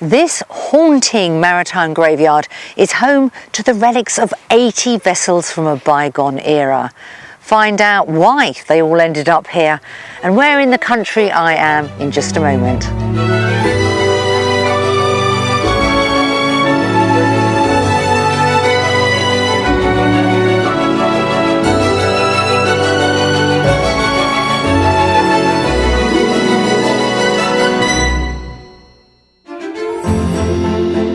This haunting maritime graveyard is home to the relics of 80 vessels from a bygone era. Find out why they all ended up here and where in the country I am in just a moment.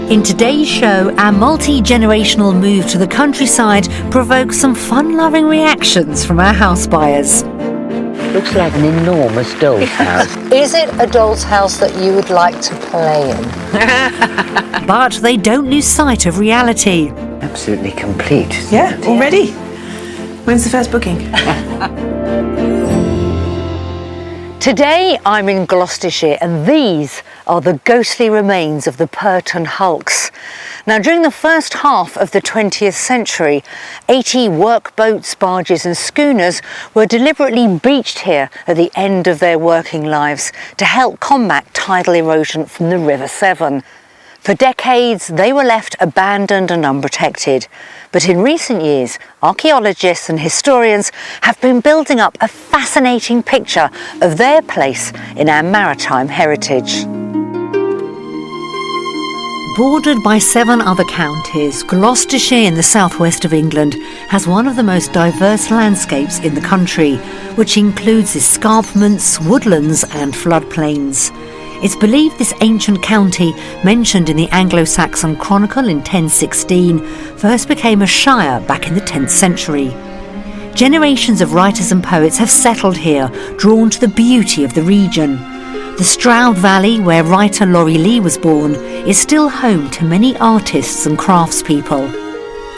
In today's show, our multi-generational move to the countryside provokes some fun-loving reactions from our house buyers. Looks like an enormous doll's house. Is it a doll's house that you would like to play in? But they don't lose sight of reality. Absolutely complete. Yeah, already. When's the first booking? Today I'm in Gloucestershire and these are the ghostly remains of the Purton hulks. Now during the first half of the 20th century, 80 workboats, barges and schooners were deliberately beached here at the end of their working lives to help combat tidal erosion from the River Severn. For decades, they were left abandoned and unprotected. But in recent years, archaeologists and historians have been building up a fascinating picture of their place in our maritime heritage. Bordered by 7 other counties, Gloucestershire in the southwest of England has one of the most diverse landscapes in the country, which includes escarpments, woodlands and floodplains. It's believed this ancient county, mentioned in the Anglo-Saxon Chronicle in 1016, first became a shire back in the 10th century. Generations of writers and poets have settled here, drawn to the beauty of the region. The Stroud Valley, where writer Laurie Lee was born, is still home to many artists and craftspeople.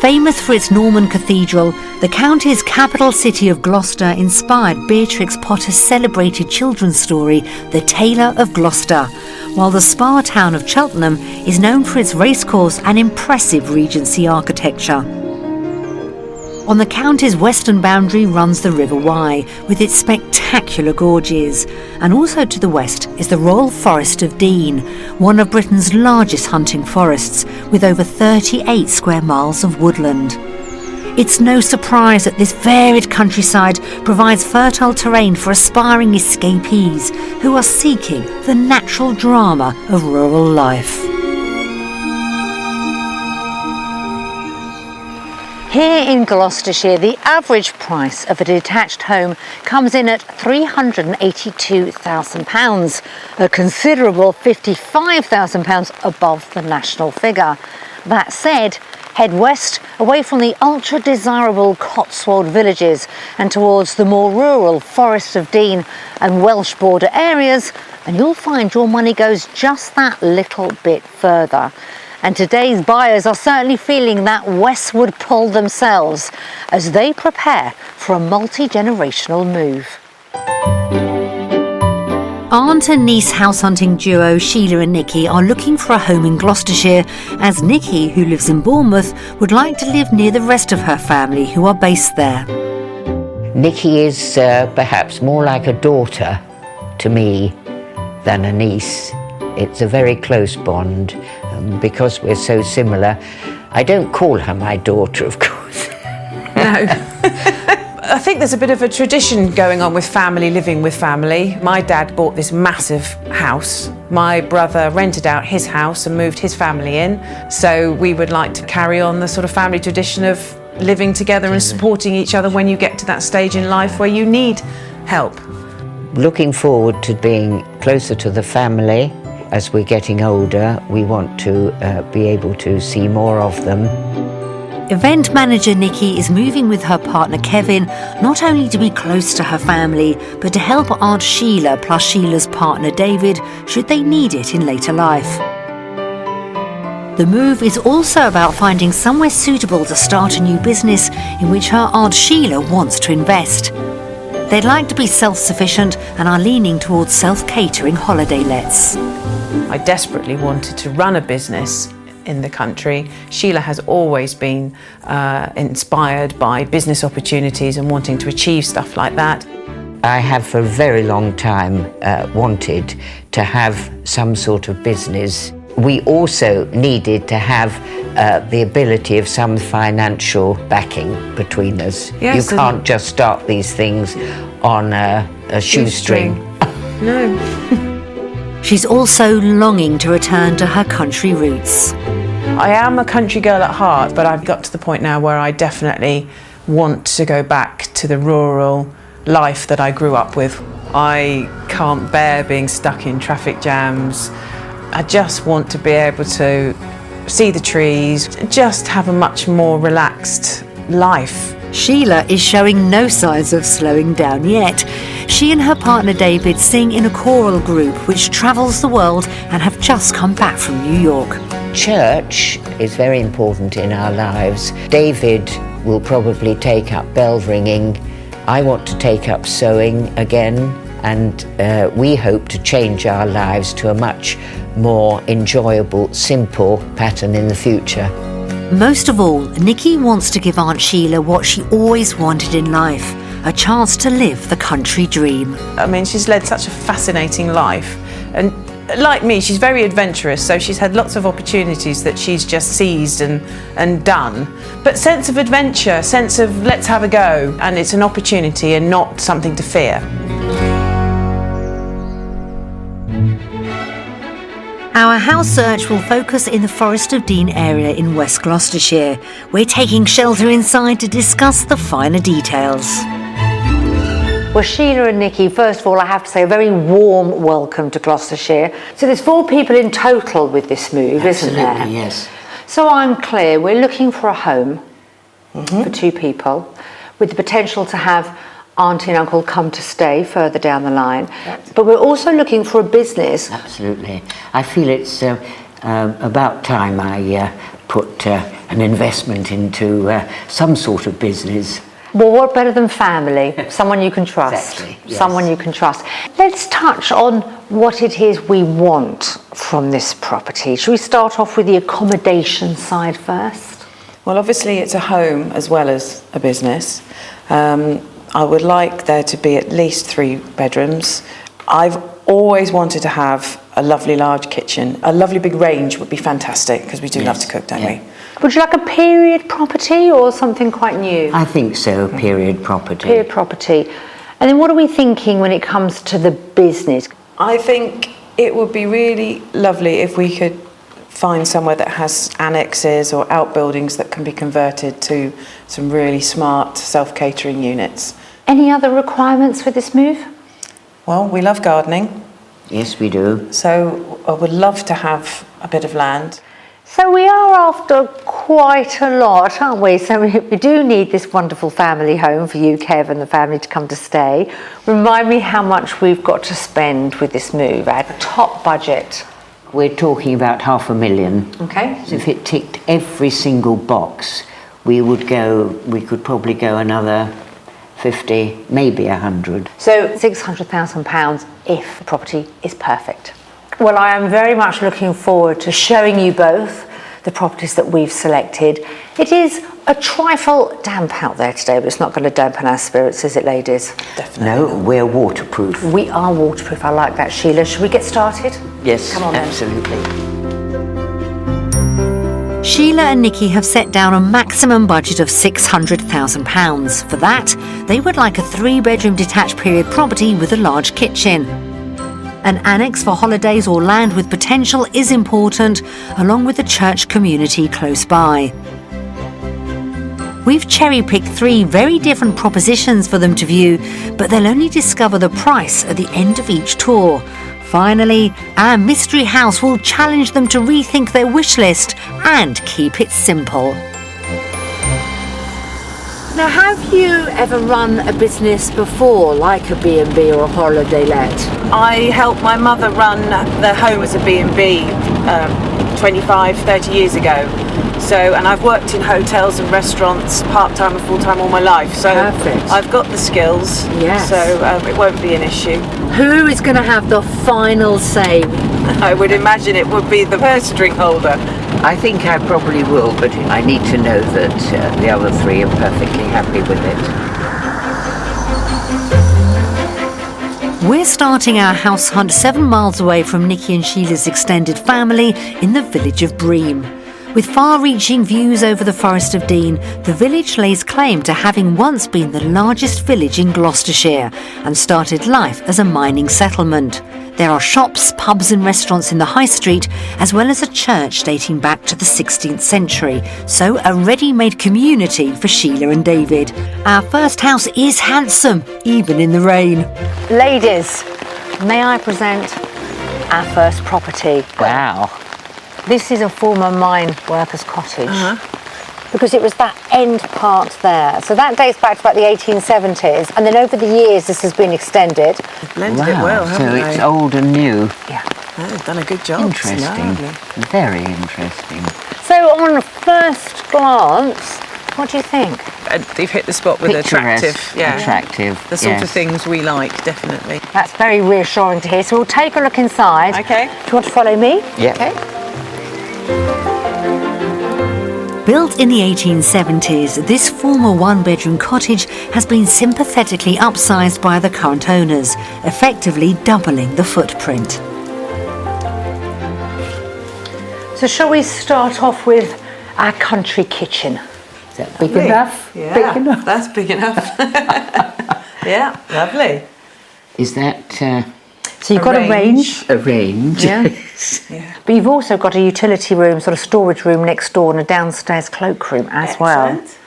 Famous for its Norman cathedral, the county's capital city of Gloucester inspired Beatrix Potter's celebrated children's story, The Tailor of Gloucester, while the spa town of Cheltenham is known for its racecourse and impressive Regency architecture. On the county's western boundary runs the River Wye, with its spectacular gorges, and also to the west is the Royal Forest of Dean, one of Britain's largest hunting forests, with over 38 square miles of woodland. It's no surprise that this varied countryside provides fertile terrain for aspiring escapees who are seeking the natural drama of rural life. Here in Gloucestershire, the average price of a detached home comes in at £382,000, a considerable £55,000 above the national figure. That said, head west away from the ultra-desirable Cotswold villages and towards the more rural Forest of Dean and Welsh border areas, and you'll find your money goes just that little bit further. And today's buyers are certainly feeling that westward pull themselves as they prepare for a multi-generational move. Aunt and niece house hunting duo Sheila and Nikki are looking for a home in Gloucestershire, as Nikki, who lives in Bournemouth, would like to live near the rest of her family who are based there. Nikki is perhaps more like a daughter to me than a niece. It's a very close bond because we're so similar. I don't call her my daughter, of course. No. I think there's a bit of a tradition going on with family living with family. My dad bought this massive house. My brother rented out his house and moved his family in. So we would like to carry on the sort of family tradition of living together and supporting each other when you get to that stage in life where you need help. Looking forward to being closer to the family. As we're getting older, we want to be able to see more of them. Event manager Nikki is moving with her partner Kevin, not only to be close to her family, but to help Aunt Sheila plus Sheila's partner David should they need it in later life. The move is also about finding somewhere suitable to start a new business in which her Aunt Sheila wants to invest. They'd like to be self-sufficient and are leaning towards self-catering holiday lets. I desperately wanted to run a business in the country. Sheila has always been inspired by business opportunities and wanting to achieve stuff like that. I have for a very long time wanted to have some sort of business we also needed to have the ability of some financial backing between us. Yes, you can't just start these things on a shoestring. No. She's also longing to return to her country roots. I am a country girl at heart, but I've got to the point now where I definitely want to go back to the rural life that I grew up with. I can't bear being stuck in traffic jams. I just want to be able to see the trees, just have a much more relaxed life. Sheila is showing no signs of slowing down yet. She and her partner David sing in a choral group which travels the world and have just come back from New York. Church is very important in our lives. David will probably take up bell ringing. I want to take up sewing again, and we hope to change our lives to a much more enjoyable, simple pattern in the future. Most of all, Nikki wants to give Aunt Sheila what she always wanted in life, a chance to live the country dream. I mean, she's led such a fascinating life, and like me, she's very adventurous, so she's had lots of opportunities that she's just seized and done. But sense of adventure, sense of let's have a go, and it's an opportunity and not something to fear. Our house search will focus in the Forest of Dean area in West Gloucestershire. We're taking shelter inside to discuss the finer details. Well, Sheila and Nikki, first of all, I have to say a very warm welcome to Gloucestershire. So there's 4 people in total with this move, isn't there? Absolutely, yes. So I'm clear, we're looking for a home for 2 people with the potential to have Auntie and Uncle come to stay further down the line. But we're also looking for a business. Absolutely. I feel it's about time I put an investment into some sort of business. Well, what better than family? Someone you can trust. Exactly, yes. Someone you can trust. Let's touch on what it is we want from this property. Should we start off with the accommodation side first? Well, obviously it's a home as well as a business. I would like there to be at least 3 bedrooms. I've always wanted to have a lovely large kitchen. A lovely big range would be fantastic, because we do love to cook, don't we? Would you like a period property or something quite new? I think so, period property. Period property. And then what are we thinking when it comes to the business? I think it would be really lovely if we could find somewhere that has annexes or outbuildings that can be converted to some really smart self-catering units. Any other requirements for this move? Well, we love gardening, Yes, we do. so I would love to have a bit of land. So we are after quite a lot, aren't we? So we do need this wonderful family home for you, Kev, and the family to come to stay. Remind me how much we've got to spend with this move, our top budget. We're talking about $500,000. Okay. So if it ticked every single box, we could probably go another 50, maybe 100. So £600,000 if the property is perfect. Well, I am very much looking forward to showing you both the properties that we've selected. It is a trifle damp out there today, but it's not going to dampen our spirits, is it, ladies? Definitely. No, we're waterproof. We are waterproof. I like that, Sheila. Should we get started? Yes, Come on then. absolutely. Sheila and Nikki have set down a maximum budget of £600,000. For that, they would like a 3-bedroom detached period property with a large kitchen. An annex for holidays or land with potential is important, along with the church community close by. We've cherry-picked 3 very different propositions for them to view, but they'll only discover the price at the end of each tour. Finally, our mystery house will challenge them to rethink their wish list and keep it simple. Now, have you ever run a business before, like a B&B or a holiday let? I helped my mother run the home as a B&B 25, 30 years ago. So, and I've worked in hotels and restaurants, part-time and full-time all my life. So Perfect. I've got the skills, Yes. so it won't be an issue. Who is going to have the final say? I would imagine it would be the purse string holder. I think I probably will, but I need to know that the other 3 are perfectly happy with it. We're starting our house hunt 7 miles away from Nikki and Sheila's extended family in the village of Bream. With far-reaching views over the Forest of Dean, the village lays claim to having once been the largest village in Gloucestershire and started life as a mining settlement. There are shops, pubs and restaurants in the high street, as well as a church dating back to the 16th century, so a ready-made community for Sheila and David. Our first house is handsome, even in the rain. Ladies, may I present our first property? Wow. This is a former mine workers' cottage. Because it was that end part there. So that dates back to about the 1870s, and then over the years this has been extended. Blended it well, so haven't they? it's old and new. Yeah. Oh, they've done a good job. It's Interesting. lovely. Very interesting. So on first glance, what do you think? They've hit the spot with attractive. Picturesque, attractive. The sort of yes. things we like, definitely. That's very reassuring to hear. So we'll take a look inside. Okay. Do you want to follow me? Yeah. Okay. Built in the 1870s, this former one-bedroom cottage has been sympathetically upsized by the current owners, effectively doubling the footprint. So shall we start off with our country kitchen? Is that big enough? Yeah, Big enough? that's big enough. Yeah, lovely. Is that So you've got a range. a range? Yeah. Yeah. But you've also got a utility room, sort of storage room next door, and a downstairs cloakroom as well. Excellent.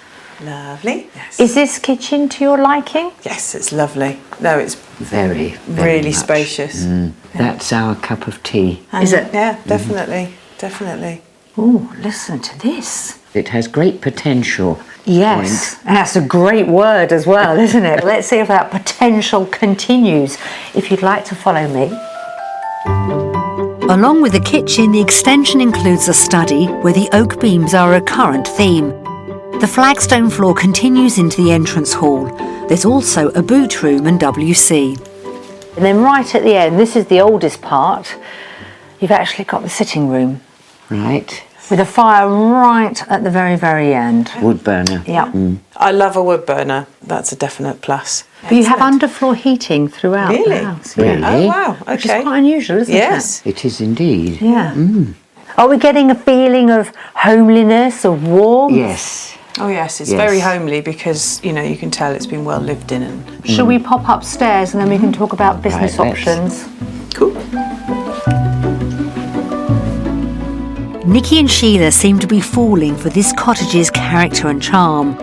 Lovely. Yes. Is this kitchen to your liking? Yes, it's lovely. No, it's Very, very really much. spacious. That's our cup of tea. Is it? Yeah, definitely, definitely. Oh, listen to this. It has great potential. Yes, and that's a great word as well, isn't it? Let's see if that potential continues. If you'd like to follow me. Along with the kitchen, the extension includes a study where the oak beams are a current theme. The flagstone floor continues into the entrance hall. There's also a boot room and WC. And then right at the end, this is the oldest part, you've actually got the sitting room Right. with a fire right at the very, very end. Wood burner. Yeah. I love a wood burner. That's a definite plus. But you have underfloor heating throughout Really? the house. Really? Oh wow. Okay. Which is quite unusual, isn't Yes. It is indeed. it? Yeah. Are we getting a feeling of homeliness, of warmth? Yes. Oh yes, it's Yes. very homely because you can tell it's been well lived in and Shall we pop upstairs and then we can talk about business Right, let's. options? cool. Nikki and Sheila seem to be falling for this cottage's character and charm.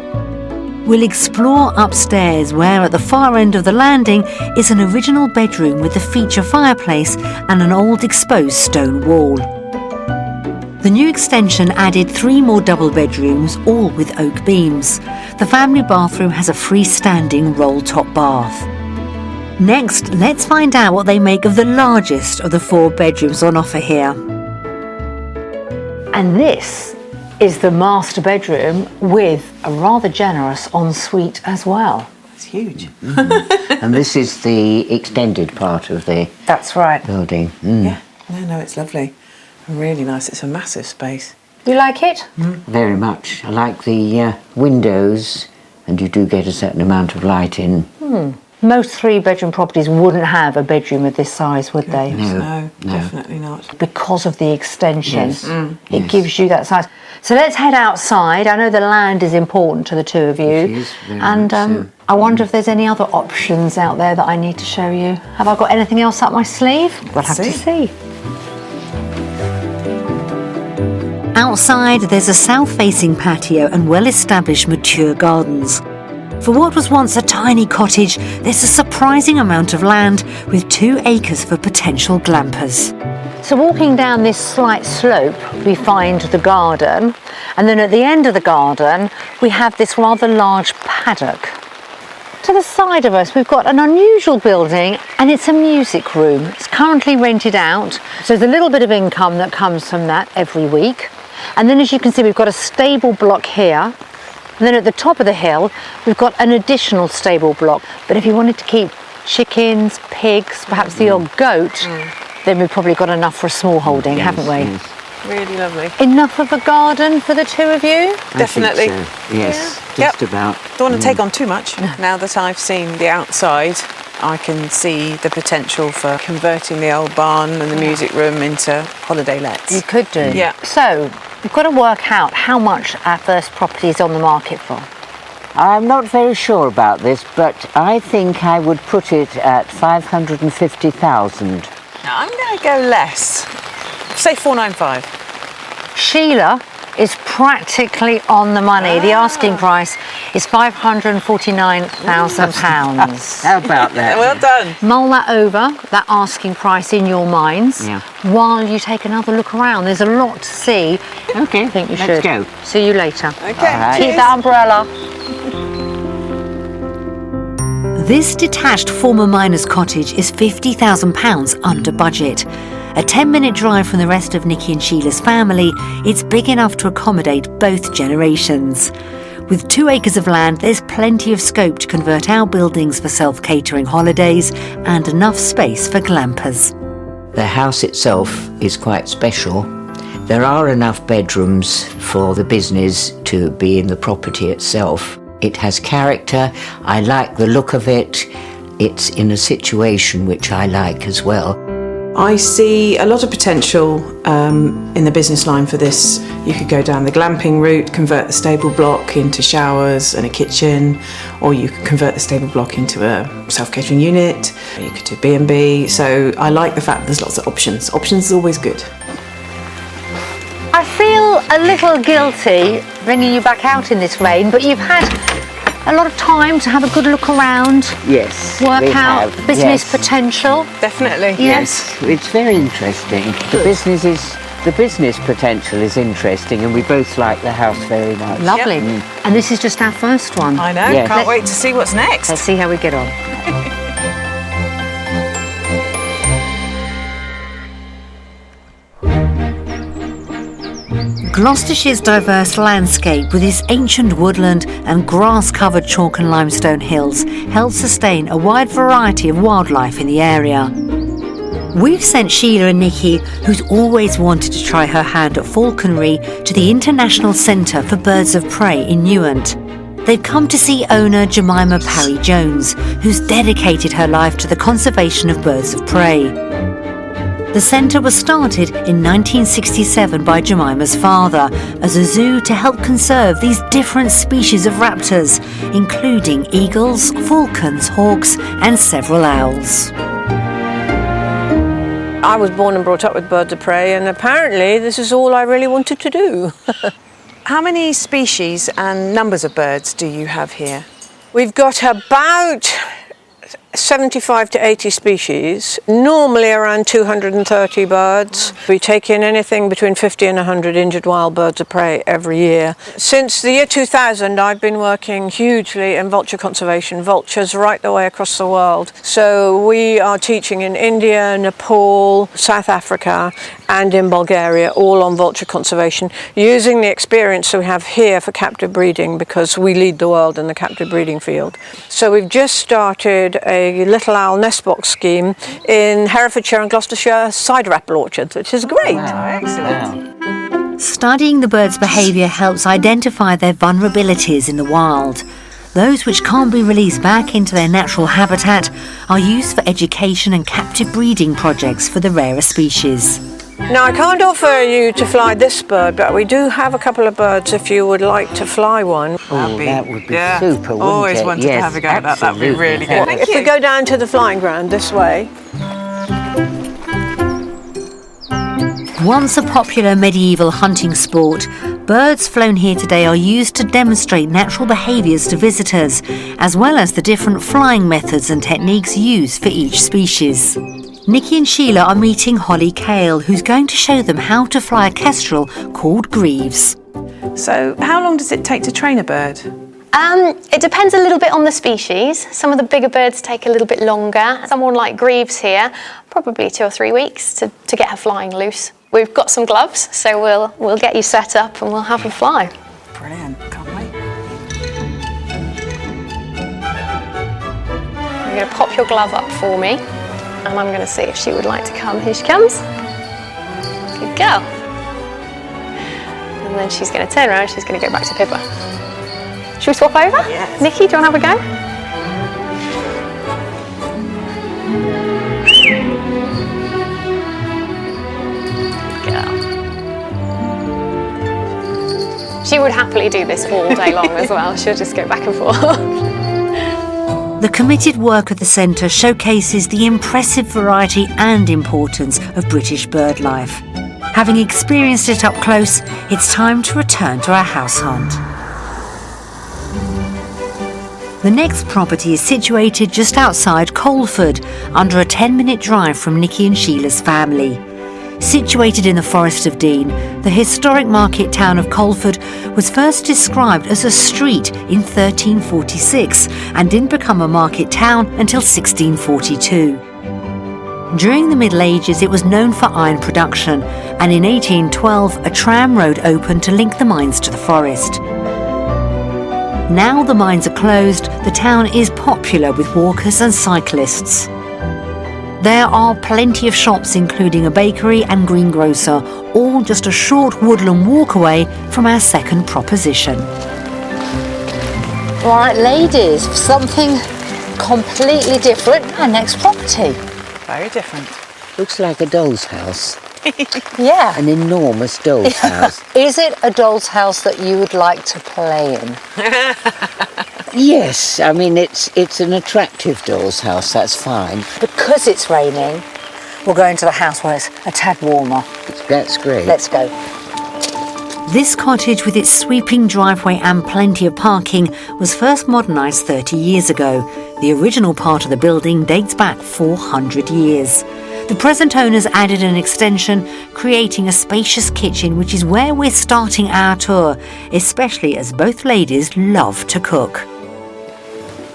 We'll explore upstairs where at the far end of the landing is an original bedroom with a feature fireplace and an old exposed stone wall. The new extension added 3 more double bedrooms, all with oak beams. The family bathroom has a freestanding roll-top bath. Next, let's find out what they make of the largest of the 4 bedrooms on offer here. And this is the master bedroom with a rather generous ensuite as well. It's huge. And this is the extended part of the That's right. building. Yeah. No, it's lovely. Really nice. It's a massive space. You like it? Very much. I like the windows, and you do get a certain amount of light in. Most 3-bedroom properties wouldn't have a bedroom of this size, would they? No, definitely not. Because of the extension. Yes. It Yes. gives you that size. So let's head outside. I know the land is important to the two of you. It is, very and much so. I wonder if there's any other options out there that I need to show you. Have I got anything else up my sleeve? We'll have to see. Outside, there's a south-facing patio and well-established mature gardens. For what was once a tiny cottage, there's a surprising amount of land with 2 acres for potential glampers. So walking down this slight slope, we find the garden, and then at the end of the garden, we have this rather large paddock. To the side of us, we've got an unusual building, and it's a music room. It's currently rented out, so there's a little bit of income that comes from that every week. And then as you can see, we've got a stable block here. And then at the top of the hill, we've got an additional stable block. But if you wanted to keep chickens, pigs, perhaps the odd goat, then we've probably got enough for a small holding, haven't we? Yes. Really lovely. Enough of a garden for the two of you? I Definitely. think so. Yes, Yeah. just about. Don't want to take on too much now that I've seen the outside. I can see the potential for converting the old barn and the music room into holiday lets. You could do. Yeah. So, we've got to work out how much our first property is on the market for. I'm not very sure about this, but I think I would put it at 550,000. Now, I'm going to go less. Say 495. Sheila is practically on the money. The asking price is £549,000. How about that? Well done. Mull that over, that asking price in your minds, Yeah. while you take another look around. There's a lot to see. Okay, I think you let's should. go. See you later. Okay. right. Keep that umbrella. This detached former miner's cottage is £50,000 under budget. A 10-minute drive from the rest of Nikki and Sheila's family, it's big enough to accommodate both generations. With 2 acres of land, there's plenty of scope to convert our buildings for self-catering holidays and enough space for glampers. The house itself is quite special. There are enough bedrooms for the business to be in the property itself. It has character. I like the look of it. It's in a situation which I like as well. I see a lot of potential in the business line for this. You could go down the glamping route, convert the stable block into showers and a kitchen, or you could convert the stable block into a self-catering unit. You could do B&B. So I like the fact that there's lots of options. Options is always good. I feel a little guilty bringing you back out in this rain, but you've had a lot of time to have a good look around, Yes, work we out have. business Yes. potential. Definitely. Yes. It's very interesting. The business potential is interesting, and we both like the house very much. Lovely. Yep. And this is just our first one. I know. Yes. Can't wait to see what's next. Let's see how we get on. Gloucestershire's diverse landscape with its ancient woodland and grass-covered chalk and limestone hills helps sustain a wide variety of wildlife in the area. We've sent Sheila and Nikki, who's always wanted to try her hand at falconry, to the International Centre for Birds of Prey in Newent. They've come to see owner Jemima Parry-Jones, who's dedicated her life to the conservation of birds of prey. The centre was started in 1967 by Jemima's father as a zoo to help conserve these different species of raptors, including eagles, falcons, hawks and several owls. I was born and brought up with birds of prey, and apparently this is all I really wanted to do. How many species and numbers of birds do you have here? We've got about 75 to 80 species, normally around 230 birds. We take in anything between 50 and 100 injured wild birds of prey every year. Since the year 2000, I've been working hugely in vulture conservation, vultures right the way across the world. So we are teaching in India, Nepal, South Africa, and in Bulgaria, all on vulture conservation, using the experience we have here for captive breeding, because we lead the world in the captive breeding field. So we've just started a little owl nest box scheme in Herefordshire and Gloucestershire cider apple orchards, which is great. Excellent. Studying the birds' behaviour helps identify their vulnerabilities in the wild. Those which can't be released back into their natural habitat are used for education and captive breeding projects for the rarer species. Now, I can't offer you to fly this bird, but we do have a couple of birds if you would like to fly one. Oh, that would be yeah. super, wouldn't Always it? wanted Yes, to have a go at that. That would be absolutely. really good. Thank If we you. go down to the flying ground this way. Once a popular medieval hunting sport, birds flown here today are used to demonstrate natural behaviours to visitors, as well as the different flying methods and techniques used for each species. Nikki and Sheila are meeting Holly Cale, who's going to show them how to fly a kestrel called Greaves. So, how long does it take to train a bird? It depends a little bit on the species. Some of the bigger birds take a little bit longer. Someone like Greaves here, probably 2 or 3 weeks to get her flying loose. We've got some gloves, so we'll get you set up and we'll have her fly. Brilliant. Can't wait. You're going to pop your glove up for me, and I'm going to see if she would like to come. Here she comes. Good girl. And then she's going to turn around and she's going to go back to Pippa. Should we swap over? Yes. Nikki, do you want to have a go? She would happily do this all day long as well. She'll just go back and forth. The committed work of the centre showcases the impressive variety and importance of British bird life. Having experienced it up close, it's time to return to our house hunt. The next property is situated just outside Coleford, under a 10-minute drive from Nikki and Sheila's family. Situated in the Forest of Dean, the historic market town of Coleford was first described as a street in 1346 and didn't become a market town until 1642. During the Middle Ages, it was known for iron production, and in 1812 a tram road opened to link the mines to the forest. Now the mines are closed, the town is popular with walkers and cyclists. There are plenty of shops, including a bakery and greengrocer, all just a short woodland walk away from our second proposition. Right, ladies, something completely different. Our next property. Very different. Looks like a doll's house. Yeah. An enormous doll's house. Is it a doll's house that you would like to play in? Yes, I mean, it's an attractive doll's house, that's fine. Because it's raining, we'll go into the house where it's a tad warmer. That's great. Let's go. This cottage, with its sweeping driveway and plenty of parking, was first modernised 30 years ago. The original part of the building dates back 400 years. The present owners added an extension, creating a spacious kitchen, which is where we're starting our tour, especially as both ladies love to cook.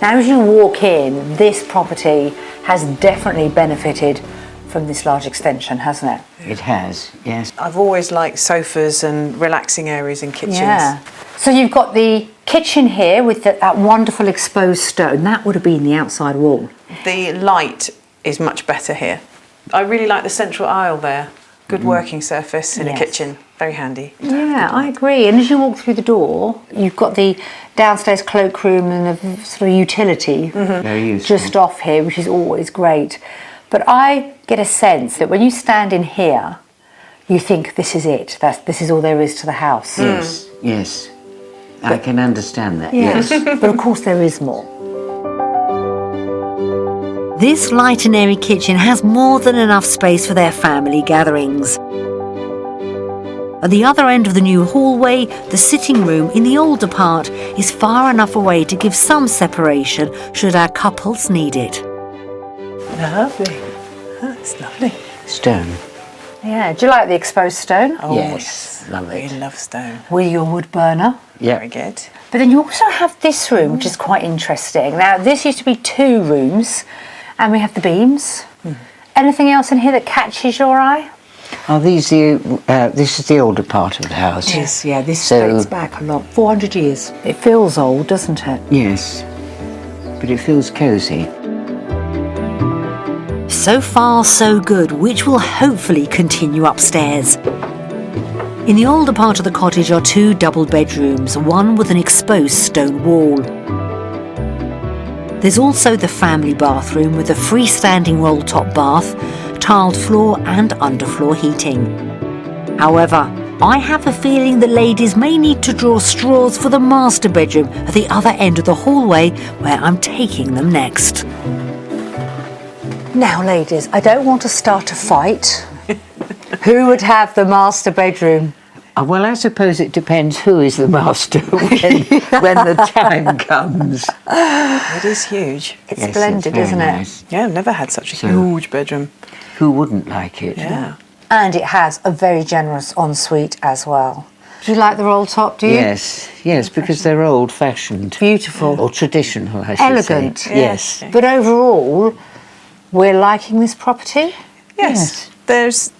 Now, as you walk in, this property has definitely benefited from this large extension, hasn't it? It has, yes. I've always liked sofas and relaxing areas in kitchens. Yeah. So you've got the kitchen here with that wonderful exposed stone. That would have been the outside wall. The light is much better here. I really like the central aisle there. Good working surface in Yes. a kitchen. Very handy. Yeah, I agree. And as you walk through the door, you've got the downstairs cloakroom and a sort of utility Very useful. just off here, which is always great. But I get a sense that when you stand in here, you think this is it. This is all there is to the house. Yes, yes. I can understand that, Yeah. yes. But of course there is more. This light and airy kitchen has more than enough space for their family gatherings. At the other end of the new hallway, the sitting room in the older part is far enough away to give some separation should our couples need it. Lovely. That's lovely. Stone. Yeah, do you like the exposed stone? Oh, Yes, love We it. love stone. With your wood burner. Very Yeah. good. But then you also have this room, which is quite interesting. Now, this used to be 2 rooms, and we have the beams. Anything else in here that catches your eye? Are these this is the older part of the house? Yes, yeah, this So- dates back a lot, 400 years. It feels old, doesn't it? Yes. But it feels cosy. So far, so good, which will hopefully continue upstairs. In the older part of the cottage are 2 double bedrooms, one with an exposed stone wall. There's also the family bathroom with a freestanding roll-top bath, tiled floor and underfloor heating. However, I have a feeling the ladies may need to draw straws for the master bedroom at the other end of the hallway, where I'm taking them next. Now, ladies, I don't want to start a fight. Who would have the master bedroom? Well, I suppose it depends who is the master when the time comes. It is huge. It's Yes, splendid, very isn't nice. Yeah, I've never had such a huge bedroom. Who wouldn't like it? Yeah. it? And it has a very generous ensuite as well. Do you like the roll top, do you? Yes, yes, because they're old-fashioned. Beautiful. Or traditional, I should Elegant. say. Yes. But overall, we're liking this property? Yes. There's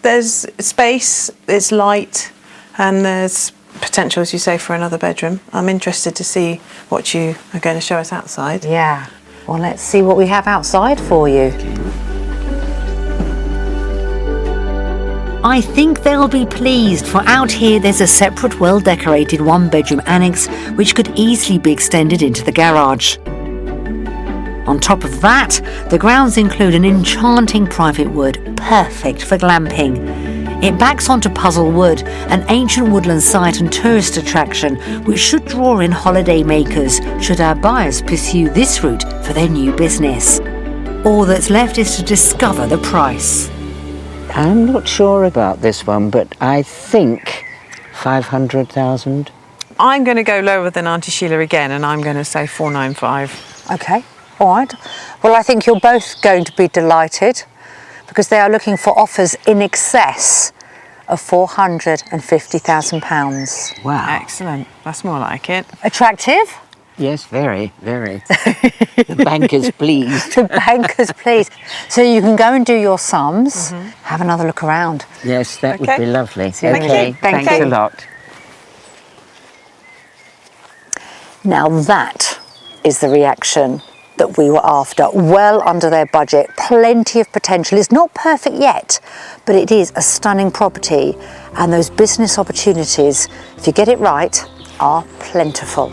space, there's light, and there's potential, as you say, for another bedroom. I'm interested to see what you are going to show us outside. Yeah. Well, let's see what we have outside for you. I think they'll be pleased, for out here there's a separate well-decorated 1-bedroom annex which could easily be extended into the garage. On top of that, the grounds include an enchanting private wood, perfect for glamping. It backs onto Puzzle Wood, an ancient woodland site and tourist attraction which should draw in holiday makers should our buyers pursue this route for their new business. All that's left is to discover the price. I'm not sure about this one, but I think 500,000. I'm going to go lower than Auntie Sheila again, and I'm going to say 495. Okay, all right. Well, I think you're both going to be delighted because they are looking for offers in excess of £450,000. Wow. Excellent. That's more like it. Attractive? Yes, very, very. The banker's pleased. The banker's pleased. So you can go and do your sums, have another look around. Yes, that would Okay. be lovely. Thank Okay, you. Thank thanks you. a lot. Now that is the reaction that we were after. Well under their budget, plenty of potential. It's not perfect yet, but it is a stunning property, and those business opportunities, if you get it right, are plentiful.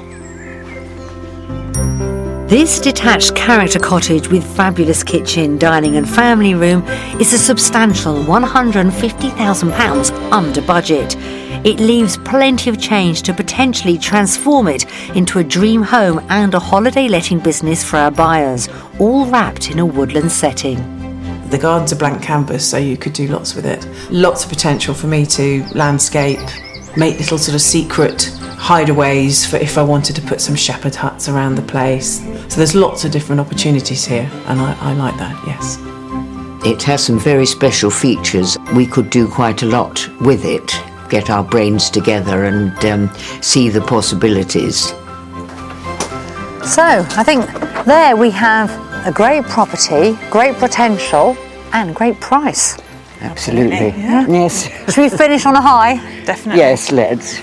This detached character cottage with fabulous kitchen, dining and family room is a substantial £150,000 under budget. It leaves plenty of change to potentially transform it into a dream home and a holiday letting business for our buyers, all wrapped in a woodland setting. The garden's a blank canvas, so you could do lots with it. Lots of potential for me to landscape, make little sort of secret hideaways for if I wanted to put some shepherd huts around the place. So there's lots of different opportunities here, and I like that, yes. It has some very special features. We could do quite a lot with it, get our brains together and see the possibilities. So I think there we have a great property, great potential and great price. Absolutely. Yeah. Yes. Should we finish on a high? Definitely. Yes, let's.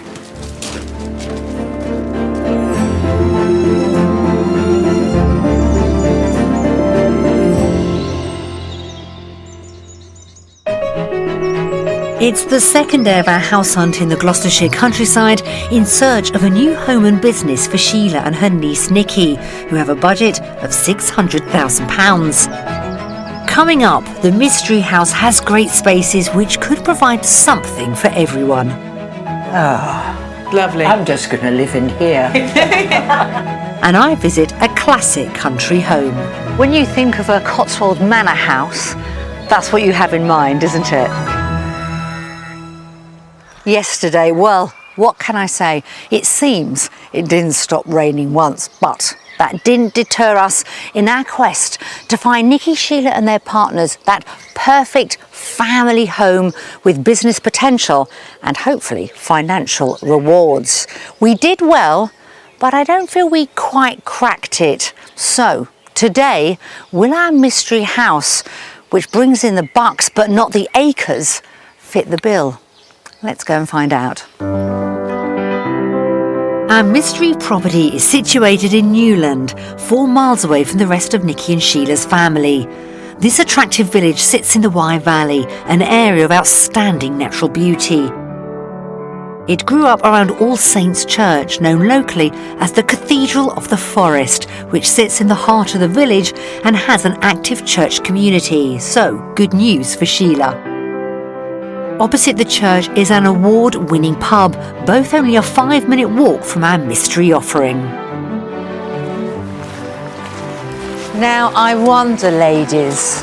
It's the second day of our house hunt in the Gloucestershire countryside in search of a new home and business for Sheila and her niece Nikki, who have a budget of £600,000. Coming up, the mystery house has great spaces which could provide something for everyone. Lovely. I'm just going to live in here. And I visit a classic country home. When you think of a Cotswold manor house, that's what you have in mind, isn't it? Yesterday, well, what can I say? It seems it didn't stop raining once, but that didn't deter us in our quest to find Nikki, Sheila and their partners that perfect family home with business potential and hopefully financial rewards. We did well, but I don't feel we quite cracked it. So today, will our mystery house, which brings in the bucks but not the acres, fit the bill? Let's go and find out. Our mystery property is situated in Newland, 4 miles away from the rest of Nikki and Sheila's family. This attractive village sits in the Wye Valley, an area of outstanding natural beauty. It grew up around All Saints Church, known locally as the Cathedral of the Forest, which sits in the heart of the village and has an active church community. So, good news for Sheila. Opposite the church is an award-winning pub, both only a 5-minute walk from our mystery offering. Now I wonder, ladies,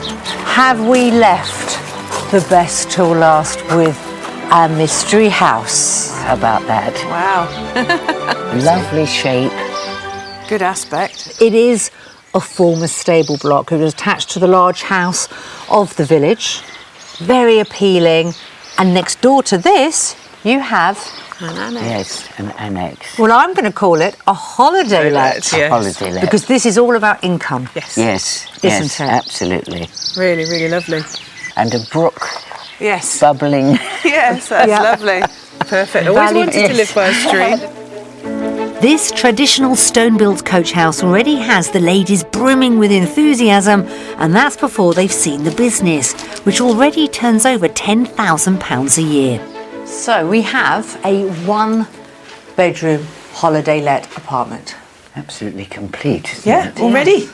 have we left the best till last with our mystery house? How about that? Wow. Lovely shape. Good aspect. It is a former stable block. It was attached to the large house of the village. Very appealing. And next door to this, you have, An annex. Yes, an annex. well, I'm going to call it a holiday let. Yes. Holiday let. Because this is all about income. Yes. Yes, Isn't yes, it? absolutely. Really, really lovely. And a brook Yes. bubbling. Yes, that's Yeah. lovely. Perfect. Always Valley- wanted to live by a stream. This traditional stone-built coach house already has the ladies brimming with enthusiasm, and that's before they've seen the business, which already turns over £10,000 a year. So we have a 1-bedroom holiday let apartment. Absolutely complete, isn't Yeah, it? already.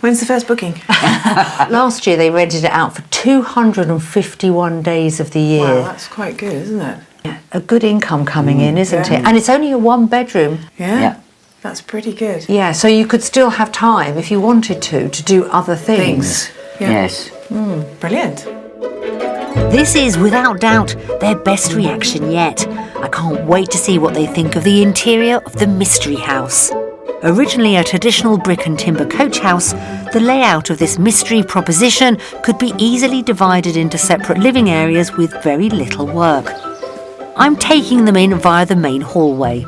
When's the first booking? Last year they rented it out for 251 days of the year. Wow, that's quite good, isn't it? A good income coming in, isn't yeah. it? And it's only a 1-bedroom. Yeah. That's pretty good. Yeah, so you could still have time if you wanted to do other things. Yeah. Yes. Brilliant. This is without doubt their best reaction yet. I can't wait to see what they think of the interior of the Mystery House. Originally a traditional brick and timber coach house, the layout of this mystery proposition could be easily divided into separate living areas with very little work. I'm taking them in via the main hallway.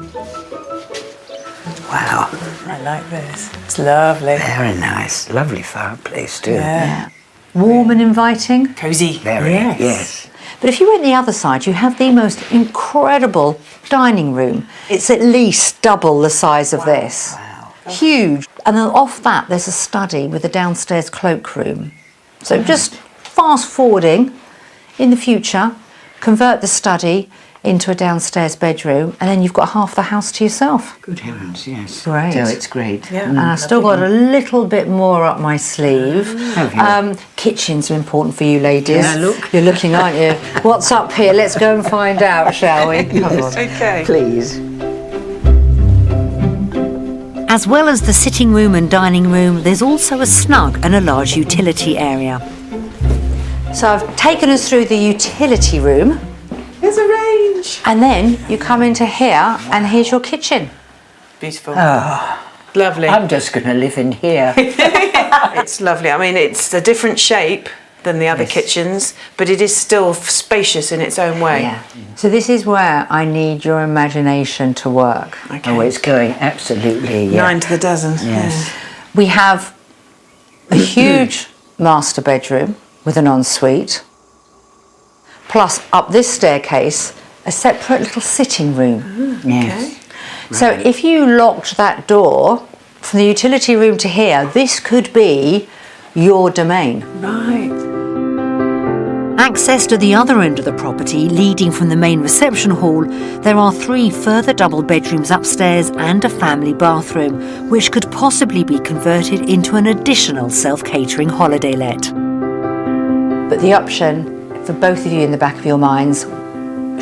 Wow. I like this. It's lovely. Very nice. Lovely fireplace too. Yeah. Warm and inviting. Cosy. Very. Yes. But if you went the other side, you have the most incredible dining room. It's at least double the size of this. Wow. Huge. And then off that, there's a study with a downstairs cloakroom. So just fast forwarding, in the future, convert the study into a downstairs bedroom, and then you've got half the house to yourself. Good heavens, yes. Great. So it's great. Yeah. And I've still got a little bit more up my sleeve. Have you? Kitchens are important for you ladies. Yeah, look. You're looking, aren't you? What's up here? Let's go and find out, shall we? Come on. Okay. Please. As well as the sitting room and dining room, there's also a snug and a large utility area. So I've taken us through the utility room, There's a range. and then you come into here, and here's your kitchen. Beautiful. Lovely. I'm just going to live in here. It's lovely. I mean, it's a different shape than the other Yes. kitchens, but it is still spacious in its own way. Yeah. So this is where I need your imagination to work. Okay. Oh, it's going absolutely. Yeah. 9 to the dozen. Yes. We have a huge master bedroom with an ensuite, plus up this staircase, a separate little sitting room. Yes. So if you locked that door from the utility room to here, this could be your domain. Right. Access to the other end of the property, leading from the main reception hall, there are 3 further double bedrooms upstairs and a family bathroom, which could possibly be converted into an additional self-catering holiday let. But the option for both of you in the back of your minds,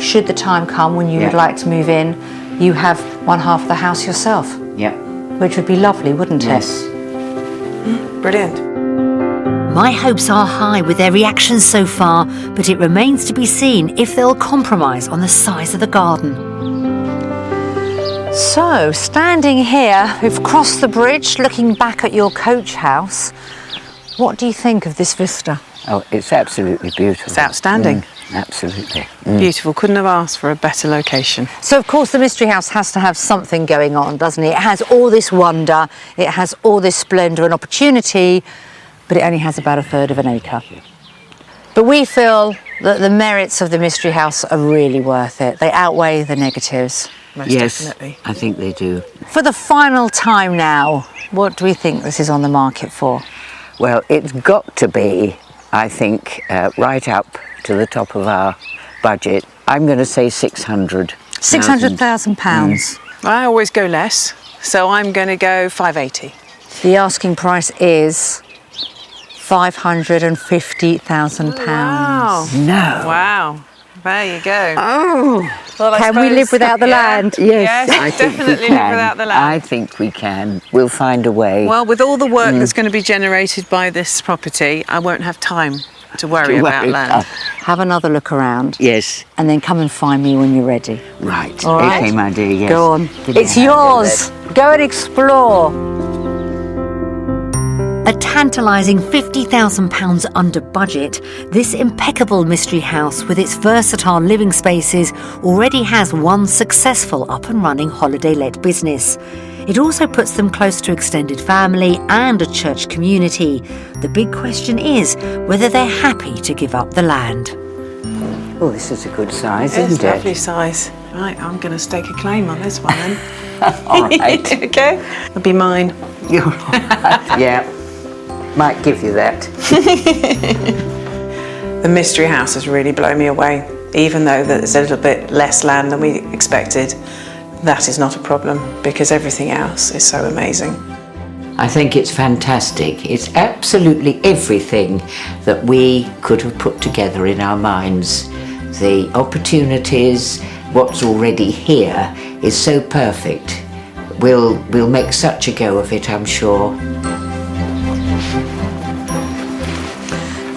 should the time come when you would Yeah. like to move in, you have one half of the house yourself, Yeah. which would be lovely, wouldn't it? Yes. Brilliant. My hopes are high with their reactions so far, but it remains to be seen if they'll compromise on the size of the garden. So, standing here, we've crossed the bridge, looking back at your coach house. What do you think of this vista? Oh, it's absolutely beautiful. It's outstanding. Absolutely. Beautiful. Couldn't have asked for a better location. So, of course, the Mystery House has to have something going on, doesn't it? It has all this wonder, it has all this splendour and opportunity, but it only has about 1/3 of an acre. But we feel that the merits of the Mystery House are really worth it. They outweigh the negatives. Most Yes, definitely. I think they do. For the final time now, what do we think this is on the market for? Well, it's got to be, I think, right up to the top of our budget. I'm going to say 600. £600,000. I always go less, so I'm going to go 580. The asking price is £550,000. Wow. No. Wow. There you go. Oh. Well, I Can we suppose- live without the yeah. land? Yes, Yes, I think definitely we live can. without the land. I think we can. We'll find a way. Well, with all the work that's going to be generated by this property, I won't have time to worry about land. Have another look around Yes, and then come and find me when you're ready. right. All right. Okay, my dear, yes. Go on. Give me It's a hand, yours. Go and explore. A tantalising £50,000 under budget, this impeccable mystery house with its versatile living spaces already has one successful up and running holiday let business. It also puts them close to extended family and a church community. The big question is whether they're happy to give up the land. Oh, this is a good size, It's isn't it? lovely size. Right, I'm going to stake a claim on this one then. All right. Okay. It'll be mine. You're all right. Yeah. Might give you that. The mystery house has really blown me away. Even though there's a little bit less land than we expected, that is not a problem because everything else is so amazing. I think it's fantastic. It's absolutely everything that we could have put together in our minds. The opportunities, what's already here is so perfect. We'll make such a go of it, I'm sure.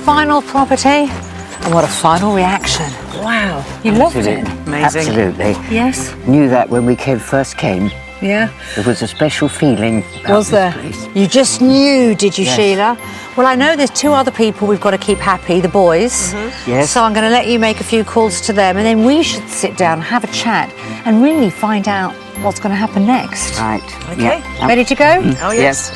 Final property, and what a final reaction. Wow, you loved it. Amazing. Absolutely. Yes. Knew that when we first came. Yeah. There was a special feeling about Was there? this place. You just knew, did you, Yes. Sheila? Well, I know there's two other people we've got to keep happy, the boys. Yes. So I'm going to let you make a few calls to them, and then we should sit down, have a chat, and really find out what's going to happen next. Right. Okay. Yeah. Ready to go? Oh, yes.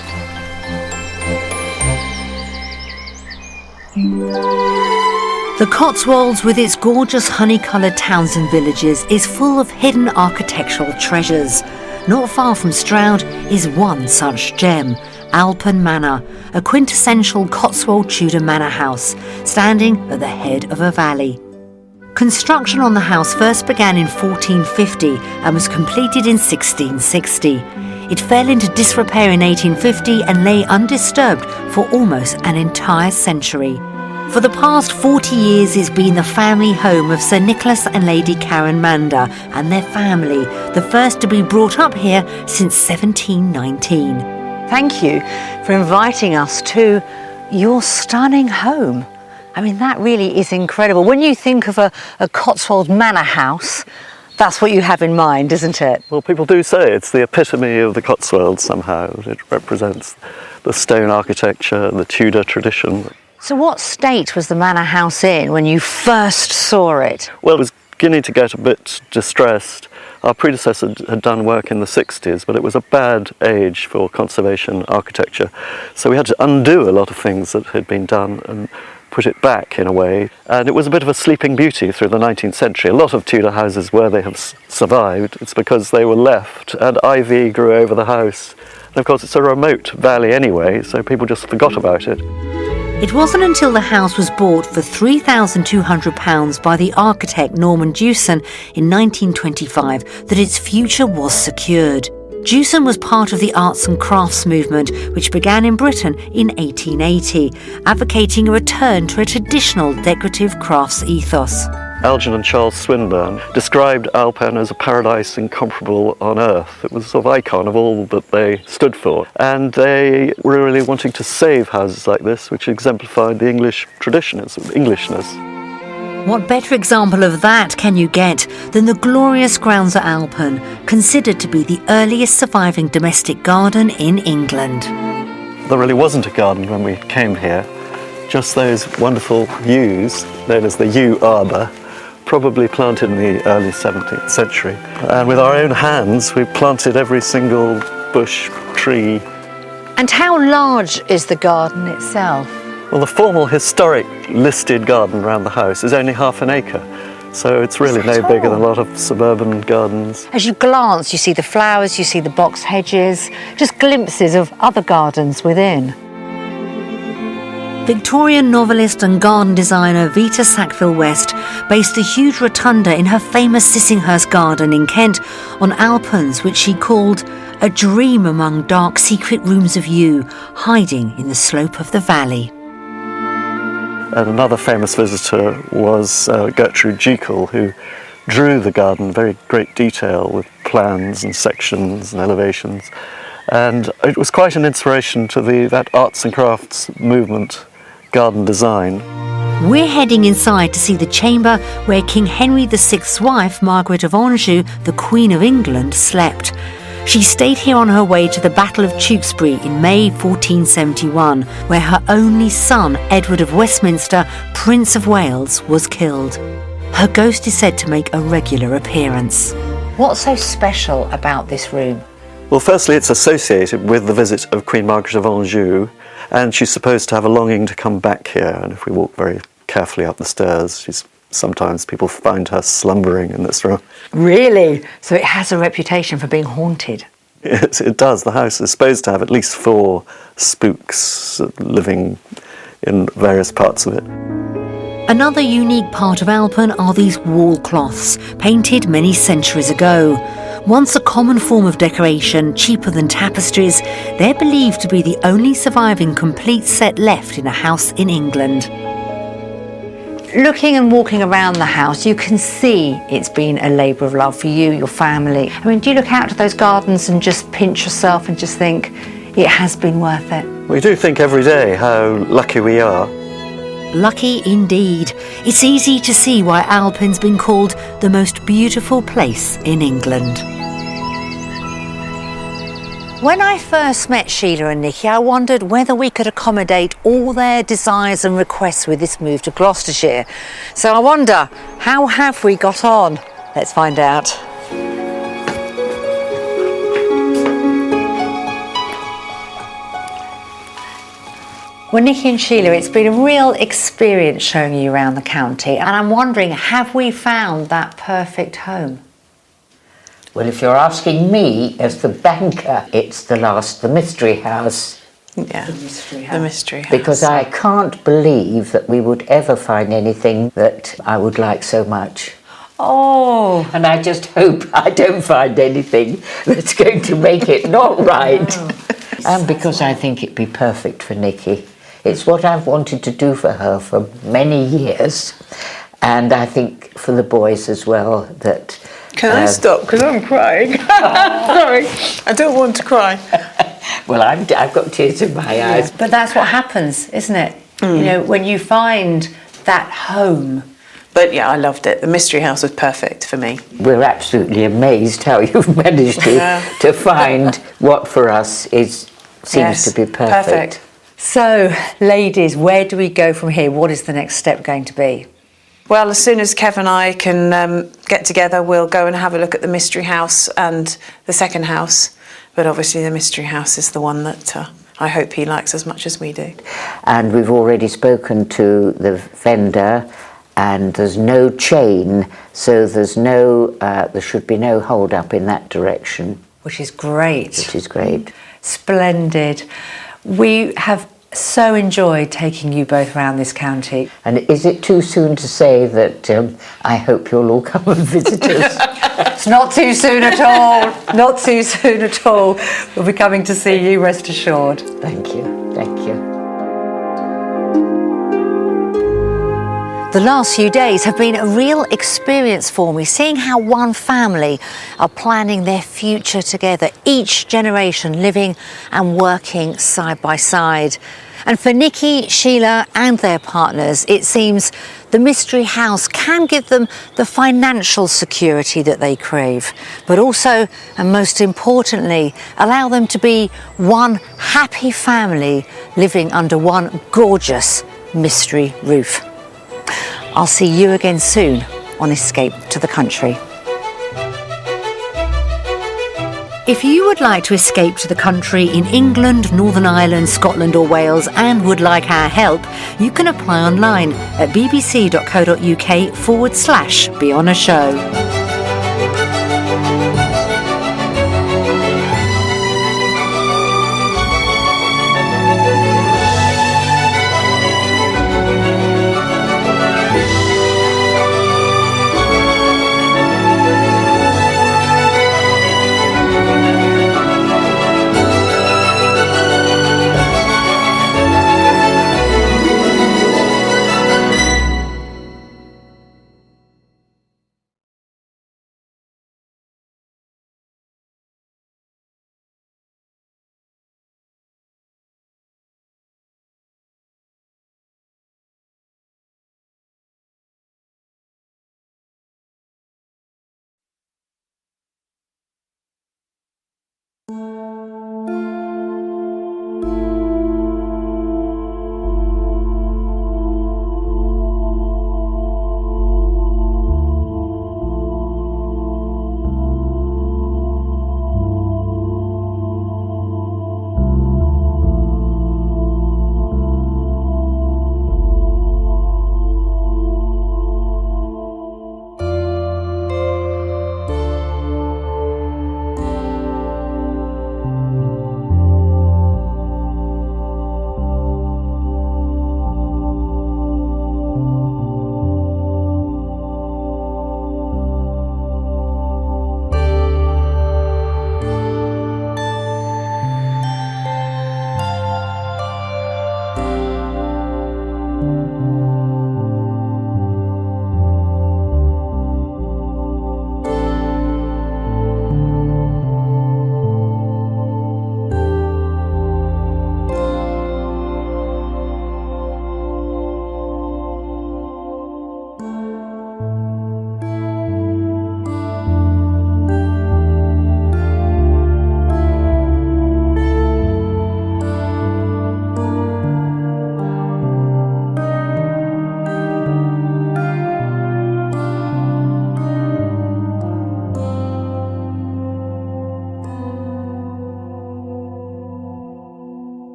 The Cotswolds, with its gorgeous honey-coloured towns and villages, is full of hidden architectural treasures. Not far from Stroud is one such gem, Alpen Manor, a quintessential Cotswold Tudor manor house, standing at the head of a valley. Construction on the house first began in 1450 and was completed in 1660. It fell into disrepair in 1850 and lay undisturbed for almost an entire century. For the past 40 years it's been the family home of Sir Nicholas and Lady Karen Mander and their family, the first to be brought up here since 1719. Thank you for inviting us to your stunning home. I mean, that really is incredible. When you think of a Cotswold manor house, that's what you have in mind, isn't it? Well, people do say it's the epitome of the Cotswolds somehow. It represents the stone architecture, the Tudor tradition. So what state was the manor house in when you first saw it? Well, it was beginning to get a bit distressed. Our predecessor had done work in the 60s, but it was a bad age for conservation architecture. So we had to undo a lot of things that had been done and put it back in a way. And it was a bit of a sleeping beauty through the 19th century. A lot of Tudor houses, where they have survived, it's because they were left and ivy grew over the house. And of course it's a remote valley anyway, so people just forgot about it. It wasn't until the house was bought for £3,200 by the architect Norman Jewson in 1925 that its future was secured. Jewson was part of the arts and crafts movement, which began in Britain in 1880, advocating a return to a traditional decorative crafts ethos. Algernon and Charles Swinburne described Alpen as a paradise incomparable on earth. It was a sort of icon of all that they stood for. And they were really wanting to save houses like this, which exemplified the English tradition, its Englishness. What better example of that can you get than the glorious grounds at Alpen, considered to be the earliest surviving domestic garden in England? There really wasn't a garden when we came here, just those wonderful yews, known as the yew arbour, probably planted in the early 17th century. And with our own hands, we planted every single bush, tree. And how large is the garden itself? Well, the formal historic listed garden around the house is only half an acre. So it's really no bigger than a lot of suburban gardens. As you glance, you see the flowers, you see the box hedges, just glimpses of other gardens within. Victorian novelist and garden designer Vita Sackville-West based a huge rotunda in her famous Sissinghurst garden in Kent on Alpens, which she called a dream among dark secret rooms of yew, hiding in the slope of the valley. And another famous visitor was Gertrude Jekyll, who drew the garden in very great detail with plans and sections and elevations. And it was quite an inspiration to that arts and crafts movement, garden design. We're heading inside to see the chamber where King Henry VI's wife, Margaret of Anjou, the Queen of England, slept. She stayed here on her way to the Battle of Tewkesbury in May 1471, where her only son, Edward of Westminster, Prince of Wales, was killed. Her ghost is said to make a regular appearance. What's so special about this room? Well, firstly, it's associated with the visit of Queen Margaret of Anjou, and she's supposed to have a longing to come back here. And if we walk very carefully up the stairs, sometimes people find her slumbering in this room. Really? So it has a reputation for being haunted? Yes, it does. The house is supposed to have at least 4 spooks living in various parts of it. Another unique part of Alpen are these wall cloths, painted many centuries ago. Once a common form of decoration, cheaper than tapestries, they're believed to be the only surviving complete set left in a house in England. Looking and walking around the house, you can see it's been a labour of love for you, your family. I mean, do you look out to those gardens and just pinch yourself and just think it has been worth it? We do think every day how lucky we are. Lucky indeed. It's easy to see why Alpin's been called the most beautiful place in England. When I first met Sheila and Nikki, I wondered whether we could accommodate all their desires and requests with this move to Gloucestershire. So I wonder, how have we got on? Let's find out. Well, Nikki and Sheila, it's been a real experience showing you around the county, and I'm wondering, have we found that perfect home? Well, if you're asking me as the banker, it's the mystery house. Yeah, the mystery house. Because I can't believe that we would ever find anything that I would like so much. Oh, And I just hope I don't find anything that's going to make it not right. And because I think it'd be perfect for Nikki. It's what I've wanted to do for her for many years. And I think for the boys as well, that... Can I stop? Because I'm crying. Sorry, I don't want to cry. Well, I've got tears in my eyes. but that's what happens, isn't it? You know, when you find that home. But yeah, I loved it. The mystery house was perfect for me. We're absolutely amazed how you've managed to find what for us seems to be perfect. So, ladies, where do we go from here? What is the next step going to be? Well, as soon as Kev and I can get together, we'll go and have a look at the mystery house and the second house. But obviously the mystery house is the one that I hope he likes as much as we do. And we've already spoken to the vendor, and there's no chain, so there should be no hold up in that direction. Which is great. Which is great. Splendid. We have so enjoyed taking you both around this county. And is it too soon to say that I hope you'll all come and visit us? It's not too soon at all. Not too soon at all. We'll be coming to see you, rest assured. Thank you. Thank you. The last few days have been a real experience for me, seeing how one family are planning their future together, each generation living and working side by side. And for Nikki, Sheila and their partners, it seems the mystery house can give them the financial security that they crave, but also, and most importantly, allow them to be one happy family living under one gorgeous mystery roof. I'll see you again soon on Escape to the Country. If you would like to escape to the country in England, Northern Ireland, Scotland or Wales and would like our help, you can apply online at bbc.co.uk/be on a show.